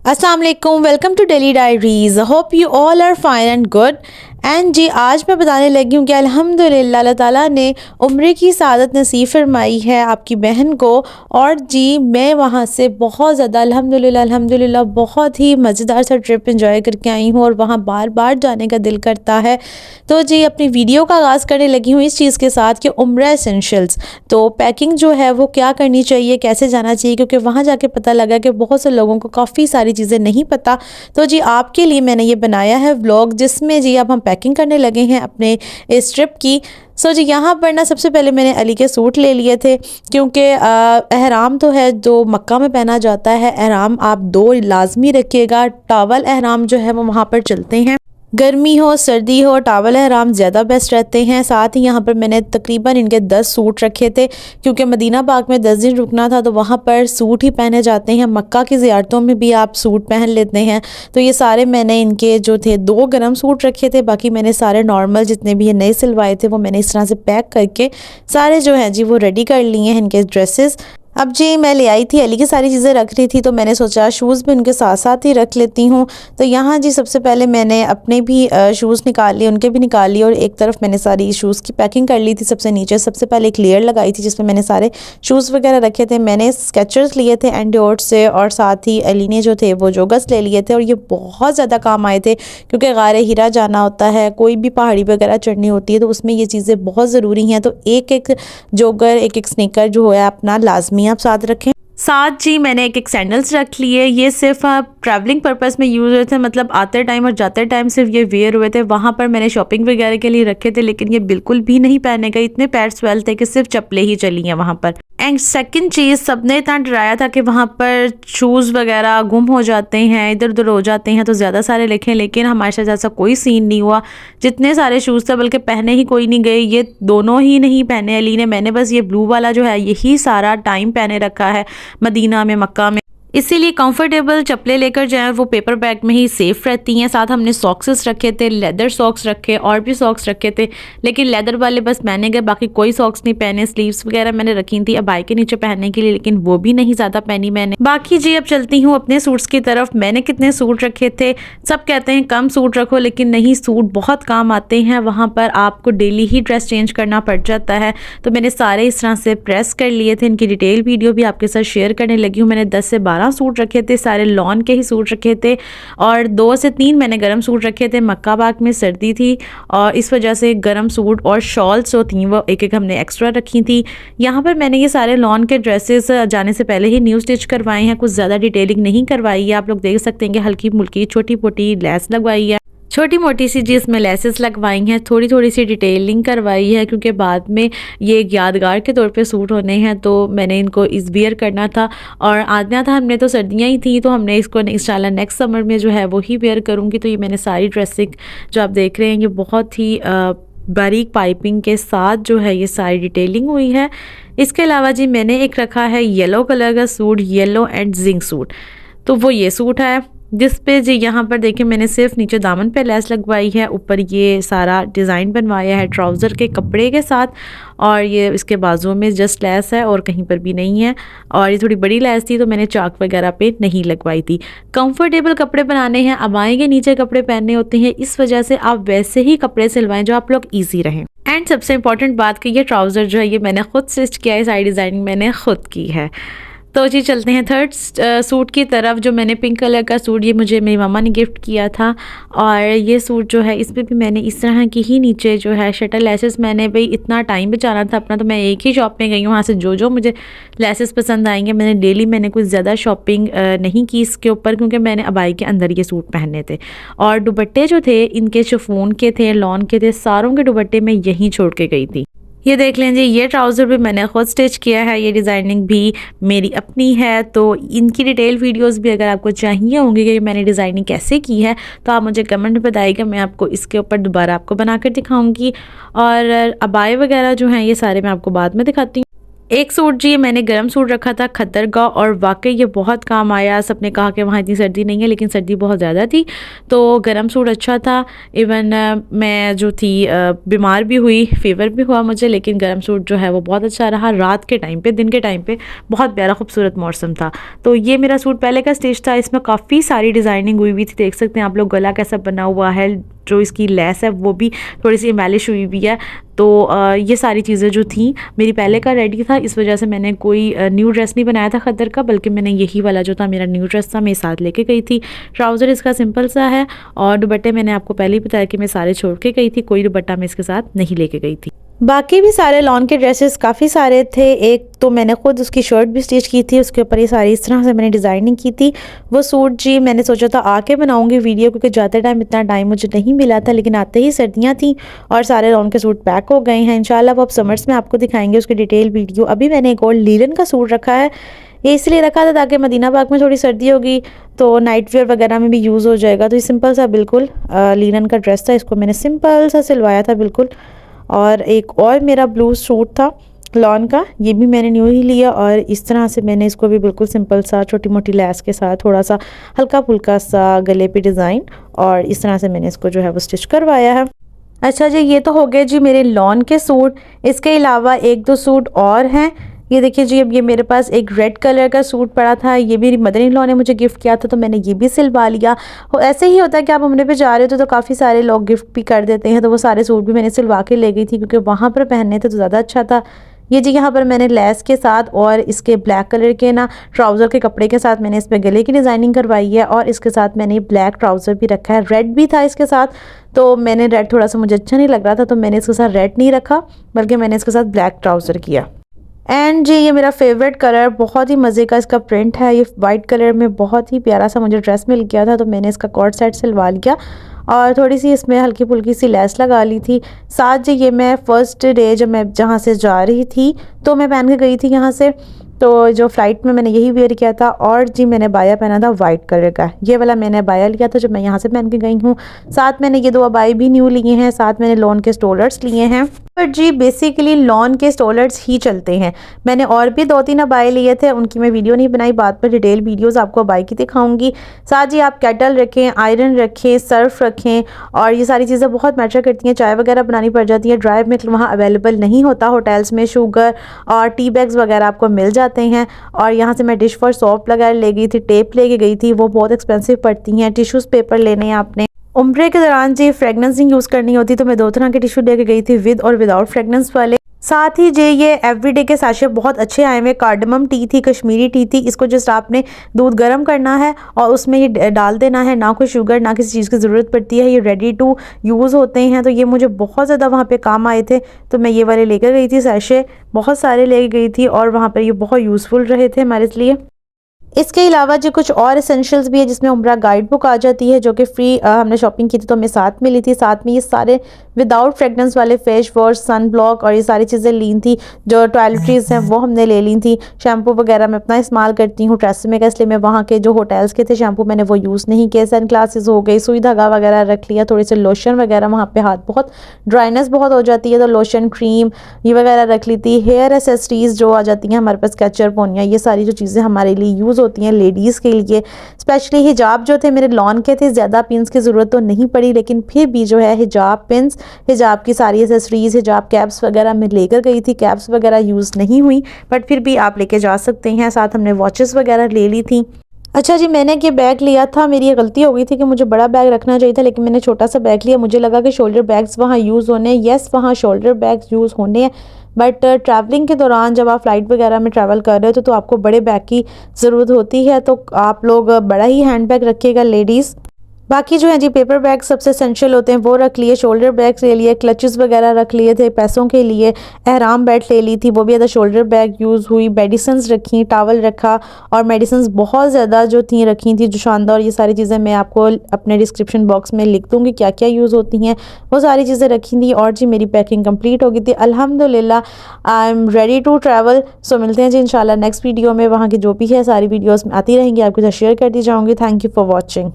अस्सलाम वालेकुम, welcome to daily diaries. Hope you all are fine and good. And जी आज मैं बताने लगी हूँ कि अल्हम्दुलिल्लाह अल्लाह ताला ने उम्र की सादत नसीब फरमाई है आपकी बहन को। और जी मैं वहाँ से बहुत ज़्यादा अल्हम्दुलिल्लाह बहुत ही मज़ेदार सा ट्रिप एंजॉय करके आई हूँ और वहाँ बार बार जाने का दिल करता है। तो जी अपनी वीडियो का आगाज़ करने लगी हूँ इस चीज़ के साथ कि उम्र एसेंशियल्स, तो पैकिंग जो है वो क्या करनी चाहिए, कैसे जाना चाहिए, क्योंकि वहाँ जाके पता लगा कि बहुत से लोगों को काफ़ी सारी चीज़ें नहीं पता। तो जी आपके लिए मैंने ये बनाया है व्लॉग, जिसमें जी अब हम पैकिंग करने लगे हैं अपने इस ट्रिप की। सो जी यहाँ पर ना सबसे पहले मैंने अली के सूट ले लिए थे, क्योंकि एहराम तो है जो मक्का में पहना जाता है, एहराम आप 2 लाजमी रखिएगा। टावल एहराम जो है वो वहाँ पर चलते हैं, गर्मी हो सर्दी हो टावल एहराम ज़्यादा बेस्ट रहते हैं। साथ ही यहाँ पर मैंने तकरीबन इनके 10 सूट रखे थे, क्योंकि मदीना पाक में 10 दिन रुकना था तो वहाँ पर सूट ही पहने जाते हैं। मक्का की ज़ियारतों में भी आप सूट पहन लेते हैं। तो ये सारे मैंने इनके जो थे 2 गर्म सूट रखे थे, बाकी मैंने सारे नॉर्मल जितने भी ये नए सिलवाए थे वो मैंने इस तरह से पैक करके सारे जो हैं जी वो रेडी कर लिए हैं इनके ड्रेसेस। अब जी मैं ले आई थी, अली की सारी चीज़ें रख रही थी तो मैंने सोचा शूज़ भी उनके साथ साथ ही रख लेती हूँ। तो यहाँ जी सबसे पहले मैंने अपने भी शूज़ निकाल लिए, उनके भी निकाल लिए और एक तरफ मैंने सारी शूज़ की पैकिंग कर ली थी। सबसे नीचे सबसे पहले एक लेयर लगाई थी जिसमें मैंने सारे शूज़ वगैरह रखे थे। मैंने स्केचर्स लिए थे एंडियोर्ड से, और साथ ही अली ने जो थे वो जोगस ले लिए थे, और ये बहुत ज़्यादा काम आए थे क्योंकि गारे हीरा जाना होता है, कोई भी पहाड़ी वगैरह चढ़नी होती है तो उसमें ये चीज़ें बहुत ज़रूरी हैं। तो एक एक जोगर एक एक स्नीकर जो है अपना लाजमी आप साथ रखें। साथ जी मैंने एक एक सैंडल्स रख लिए, ये सिर्फ ट्रैवलिंग पर्पस में यूज़ हुए थे, मतलब आते टाइम और जाते टाइम सिर्फ ये वेयर हुए थे। वहाँ पर मैंने शॉपिंग वगैरह के लिए रखे थे, लेकिन ये बिल्कुल भी नहीं पहने गए, इतने पैर स्वेल थे कि सिर्फ चप्पलें ही चली हैं वहाँ पर। एंड सेकंड चीज़, सबने इतना डराया था कि वहाँ पर शूज़ वगैरह गुम हो जाते हैं, इधर उधर हो जाते हैं तो ज़्यादा सारे लिखें, लेकिन हमारे साथ ऐसा कोई सीन नहीं हुआ। जितने सारे शूज़ थे बल्कि पहने ही कोई नहीं गए, ये दोनों ही नहीं पहने अली ने, मैंने बस ये ब्लू वाला जो है यही सारा टाइम पहने रखा है मदीना में मक्का में। इसीलिए कंफर्टेबल चप्पलें लेकर जाएं, वो पेपर बैग में ही सेफ रहती हैं। साथ हमने सॉक्सेस रखे थे, लेदर सॉक्स रखे और भी सॉक्स रखे थे, लेकिन लेदर वाले बस पहने गए, बाकी कोई सॉक्स नहीं पहने। स्लीव्स वगैरह मैंने रखी थी अबाई के नीचे पहनने के लिए, लेकिन वो भी नहीं ज़्यादा पहनी मैंने। बाकी जी अब चलती हूँ अपने सूट्स की तरफ। मैंने कितने सूट रखे थे, सब कहते हैं कम सूट रखो, लेकिन नहीं, सूट बहुत काम आते हैं। वहाँ पर आपको डेली ही ड्रेस चेंज करना पड़ जाता है, तो मैंने सारे इस तरह से प्रेस कर लिए थे। इनकी डिटेल वीडियो भी आपके साथ शेयर करने लगी हूँ। मैंने 10 से 12 सूट रखे थे, सारे लॉन के ही सूट रखे थे, और 2 से 3 मैंने गर्म सूट रखे थे। मक्का पाक में सर्दी थी और इस वजह से गर्म सूट और शॉल्स जो थी वो एक एक हमने एक्स्ट्रा रखी थी। यहाँ पर मैंने ये सारे लॉन के ड्रेसेस जाने से पहले ही न्यू स्टिच करवाए हैं, कुछ ज़्यादा डिटेलिंग नहीं करवाई है। आप लोग देख सकते हैं कि हल्की मुल्की छोटी मोटी लेस लगवाई है, छोटी मोटी सी जी इसमें लेसेस लगवाई हैं, थोड़ी थोड़ी सी डिटेलिंग करवाई है, क्योंकि बाद में ये एक यादगार के तौर पे सूट होने हैं, तो मैंने इनको इस वियर करना था और आजना था। हमने तो सर्दियाँ ही थी तो हमने इसको इंशाल्लाह नेक्स्ट समर में जो है वो ही वेयर करूँगी। तो ये मैंने सारी ड्रेसिंग जो आप देख रहे हैं ये बहुत ही बारीक पाइपिंग के साथ जो है ये सारी डिटेलिंग हुई है। इसके अलावा जी मैंने एक रखा है येलो कलर का suit, yellow and zinc suit, तो वो ये सूट है जिस पे जी यहाँ पर देखिए मैंने सिर्फ नीचे दामन पे लेस लगवाई है, ऊपर ये सारा डिज़ाइन बनवाया है ट्राउज़र के कपड़े के साथ, और ये इसके बाजुओं में जस्ट लेस है और कहीं पर भी नहीं है। और ये थोड़ी बड़ी लेस थी तो मैंने चाक वगैरह पे नहीं लगवाई थी। कंफर्टेबल कपड़े बनाने हैं, अबाई के नीचे कपड़े पहनने होते हैं, इस वजह से आप वैसे ही कपड़े सिलवाएं जो आप लोग ईजी रहें। एंड सबसे इंपॉर्टेंट बात कि ये ट्राउज़र जो है ये मैंने खुद स्टिच किया है, सारी डिज़ाइनिंग मैंने खुद की है। तो जी चलते हैं थर्ड सूट की तरफ। जो मैंने पिंक कलर का सूट, ये मुझे मेरी मम्मा ने गिफ्ट किया था, और ये सूट जो है इस पर भी मैंने इस तरह की ही नीचे जो है शटल लेसेस, मैंने भाई इतना टाइम बचाना था अपना, तो मैं एक ही शॉप में गई हूँ, वहाँ से जो मुझे लेसेस पसंद आएंगे मैंने कुछ ज़्यादा शॉपिंग नहीं की इसके ऊपर, क्योंकि मैंने अबाई के अंदर ये सूट पहनने थे। और दुपट्टे जो थे इनके शिफॉन के थे, लॉन के थे, सारों के दुपट्टे मैं यहीं छोड़ के गई थी। ये देख लें जी, ये ट्राउज़र भी मैंने खुद स्टिच किया है, ये डिज़ाइनिंग भी मेरी अपनी है। तो इनकी डिटेल वीडियोस भी अगर आपको चाहिए होंगे कि मैंने डिज़ाइनिंग कैसे की है तो आप मुझे कमेंट में बताइएगा, मैं आपको इसके ऊपर दोबारा आपको बनाकर दिखाऊंगी। और अबाए वगैरह जो हैं ये सारे मैं आपको बाद में दिखाती हूँ। एक सूट जी मैंने गर्म सूट रखा था खद्दर का, और वाकई ये बहुत काम आया। सबने कहा कि वहाँ इतनी सर्दी नहीं है, लेकिन सर्दी बहुत ज़्यादा थी, तो गर्म सूट अच्छा था। इवन मैं जो थी बीमार भी हुई, फीवर भी हुआ मुझे, लेकिन गर्म सूट जो है वो बहुत अच्छा रहा। रात के टाइम पे, दिन के टाइम पे बहुत प्यारा खूबसूरत मौसम था। तो ये मेरा सूट पहले का स्टिच था, इसमें काफ़ी सारी डिज़ाइनिंग हुई हुई थी। देख सकते हैं आप लोग गला कैसा बना हुआ है, जो इसकी लेस है वो भी थोड़ी सी एम्बेलिश हुई हुई है। तो ये सारी चीज़ें जो थी मेरी पहले का रेडी था, इस वजह से मैंने कोई न्यू ड्रेस नहीं बनाया था खद्दर का, बल्कि मैंने यही वाला जो था मेरा न्यू ड्रेस था, मेरे साथ लेके गई थी। ट्राउज़र इसका सिंपल सा है, और दुपट्टे मैंने आपको पहले ही बताया कि मैं सारे छोड़ के गई थी, कोई दुपट्टा मैं इसके साथ नहीं लेके गई थी। बाकी भी सारे लॉन के ड्रेसेस काफ़ी सारे थे। एक तो मैंने खुद उसकी शर्ट भी स्टिच की थी, उसके ऊपर ये सारी इस तरह से मैंने डिज़ाइनिंग की थी। वो सूट जी मैंने सोचा था आके बनाऊंगी वीडियो, क्योंकि जाते टाइम इतना टाइम मुझे नहीं मिला था, लेकिन आते ही सर्दियाँ थी और सारे लॉन के सूट पैक हो गए हैं। इंशाल्लाह वो अब समर्स में आपको दिखाएंगे उसकी डिटेल वीडियो। अभी मैंने एक और लीलन का सूट रखा है, ये इसलिए रखा था ताकि मदीना पाक में थोड़ी सर्दी होगी तो नाइट वेयर वगैरह में भी यूज़ हो जाएगा। तो ये सिंपल सा बिल्कुल लीलन का ड्रेस था, इसको मैंने सिंपल सा सिलवाया था बिल्कुल। और एक और मेरा ब्लू सूट था लॉन का, ये भी मैंने न्यू ही लिया, और इस तरह से मैंने इसको भी बिल्कुल सिंपल सा छोटी मोटी लेस के साथ थोड़ा सा हल्का फुल्का सा गले पे डिज़ाइन, और इस तरह से मैंने इसको जो है वो स्टिच करवाया है। अच्छा जी, ये तो हो गए जी मेरे लॉन के सूट। इसके अलावा एक दो सूट और हैं। ये देखिए जी, अब ये मेरे पास एक रेड कलर का सूट पड़ा था, ये मेरी मदर इन लॉ ने मुझे गिफ्ट किया था, तो मैंने ये भी सिलवा लिया। ऐसे ही होता है कि आप उम्रे पे जा रहे हो तो काफ़ी सारे लोग गिफ्ट भी कर देते हैं, तो वो सारे सूट भी मैंने सिलवा के ले गई थी, क्योंकि वहाँ पर पहनने थे तो ज़्यादा अच्छा था। ये जी यहाँ पर मैंने लेस के साथ और इसके ब्लैक कलर के ना ट्राउज़र के कपड़े के साथ मैंने इस पर गले की डिज़ाइनिंग करवाई है, और इसके साथ मैंने ब्लैक ट्राउज़र भी रखा है। रेड भी था इसके साथ, तो मैंने रेड थोड़ा सा मुझे अच्छा नहीं लग रहा था, तो मैंने इसके साथ रेड नहीं रखा, बल्कि मैंने इसके साथ ब्लैक ट्राउज़र किया। एंड जी ये मेरा फेवरेट कलर, बहुत ही मज़े का इसका प्रिंट है, ये वाइट कलर में बहुत ही प्यारा सा मुझे ड्रेस मिल गया था, तो मैंने इसका कॉर्ड सेट सिलवा लिया और थोड़ी सी इसमें हल्की फुल्की सी लेस लगा ली थी। साथ जी ये मैं फ़र्स्ट डे जब मैं जहाँ से जा रही थी तो मैं पहन के गई थी यहाँ से, तो जो फ़्लाइट में मैंने यही वेयर किया था। और जी मैंने बाया पहना था वाइट कलर का, ये वाला मैंने बाया लिया था जब मैं यहाँ से पहन के गई हूँ। साथ मैंने ये दो अबाई भी न्यू लिए हैं, साथ मैंने लॉन के स्टोलर्स लिए हैं। पर जी बेसिकली लॉन के स्टोलर्स ही चलते हैं। मैंने और भी दो तीन अबाई लिए थे, उनकी मैं वीडियो नहीं बनाई, बाद में डिटेल वीडियोस आपको अबाई की दिखाऊंगी। साथ जी आप केटल रखें, आयरन रखें, सर्फ रखें, और ये सारी चीज़ें बहुत मैटर करती हैं। चाय वगैरह बनानी पड़ जाती है, ड्राई मिल्क वहाँ अवेलेबल नहीं होता होटल्स में, शुगर और टी बैग्स वगैरह आपको मिल जाते हैं। और यहाँ से मैं डिश वॉश सोप वगैरह ले गई थी, टेप लेके गई थी, वो बहुत एक्सपेंसिव पड़ती हैं। टिश्यूज़ पेपर लेने हैं आपने। उम्रे के दौरान जी फ्रेगनेंसिंग यूज़ करनी होती, तो मैं दो तरह के टिश्यू लेके गई थी, विद और विदाउट फ्रेगनेंस वाले। साथ ही जे ये एवरीडे के साशे बहुत अच्छे आए हुए। कार्डमम टी थी, कश्मीरी टी थी, इसको जस्ट आपने दूध गर्म करना है और उसमें ये डाल देना है, ना कोई शुगर ना किसी चीज़ की ज़रूरत पड़ती है, ये रेडी टू यूज़ होते हैं। तो ये मुझे बहुत ज़्यादा वहाँ पे काम आए थे, तो मैं ये वाले लेकर गई थी, साशे बहुत सारे लेके गई थी, और वहाँ पर ये बहुत यूज़फुल रहे थे हमारे लिए। इसके अलावा जो कुछ और एसेंशियल्स भी है, जिसमें उम्रा गाइड बुक आ जाती है, जो कि फ्री हमने शॉपिंग की थी तो हमें साथ मिली थी। साथ में ये सारे विदाउट फ्रेगनेंस वाले फेस वॉश, सन ब्लॉक और ये सारी चीज़ें ली थी। जो टॉयलेटरीज हैं वो हमने ले ली थी। शैम्पू वगैरह मैं अपना इस्तेमाल करती हूँ ट्रेसेमे का, इसलिए मैं वहाँ के जो होटल्स के थे शैम्पू मैंने वो यूज़ नहीं किए। सन ग्लासेस हो गई, सुई धागा वगैरह रख लिया, थोड़े से लोशन वगैरह, वहाँ पे हाथ बहुत ड्राइनेस बहुत हो जाती है तो लोशन, क्रीम ये वगैरह रख ली थी। हेयर एसेसरीज जो आ जाती हैं हमारे पास, कैचर, पोनिया, ये सारी जो चीज़ें हमारे लिए यूज़ होती हैं लेडीज़ के लिए। स्पेशली हिजाब जो थे मेरे लॉन के थे, ज़्यादा पिन्स की ज़रूरत तो नहीं पड़ी, लेकिन फिर भी जो है हिजाब पिन्स, हिजाब की सारी एसेसरीज, हिजाब कैप्स वगैरह मैं लेकर गई थी। कैप्स वगैरह यूज़ नहीं हुई, बट फिर भी आप लेके जा सकते हैं। साथ हमने वॉचेस वगैरह ले ली थी। अच्छा जी, मैंने ये बैग लिया था, मेरी ये गलती हो गई थी कि मुझे बड़ा बैग रखना चाहिए था, लेकिन मैंने छोटा सा बैग लिया। मुझे लगा कि शोल्डर बैग्स वहाँ यूज़ होने हैं, येस वहाँ शोल्डर बैग्स यूज़ होने हैं, बट ट्रैवलिंग के दौरान जब आप फ़्लाइट वगैरह में ट्रैवल कर रहे हो तो आपको बड़े बैग की ज़रूरत होती है, तो आप लोग बड़ा ही हैंड बैग रखिएगा लेडीज़। बाकी जो है जी पेपर बैग सबसे एसेंशियल होते हैं, वो रख लिए। शोल्डर बैग्स ले लिए, क्लचेस वगैरह रख लिए थे पैसों के लिए। एहराम बेल्ट ले ली थी, वो भी ज़्यादा शोल्डर बैग यूज़ हुई। मेडिसिन्स रखी, टावल रखा, और मेडिसिन्स बहुत ज़्यादा जो थी रखी थी, जो शानदार। ये सारी चीज़ें मैं आपको अपने डिस्क्रिप्शन बॉक्स में लिख दूँगी क्या क्या यूज़ होती हैं, वो सारी चीज़ें रखी थी। और जी मेरी पैकिंग कम्प्लीट हो गई थी अल्हम्दुलिल्लाह। I am ready to travel. So मिलते हैं जी इंशाल्लाह नेक्स्ट वीडियो में। वहाँ की जो भी है सारी वीडियोज़ में आती रहेंगी, आपके साथ शेयर करती जाऊँगी। Thank you for watching.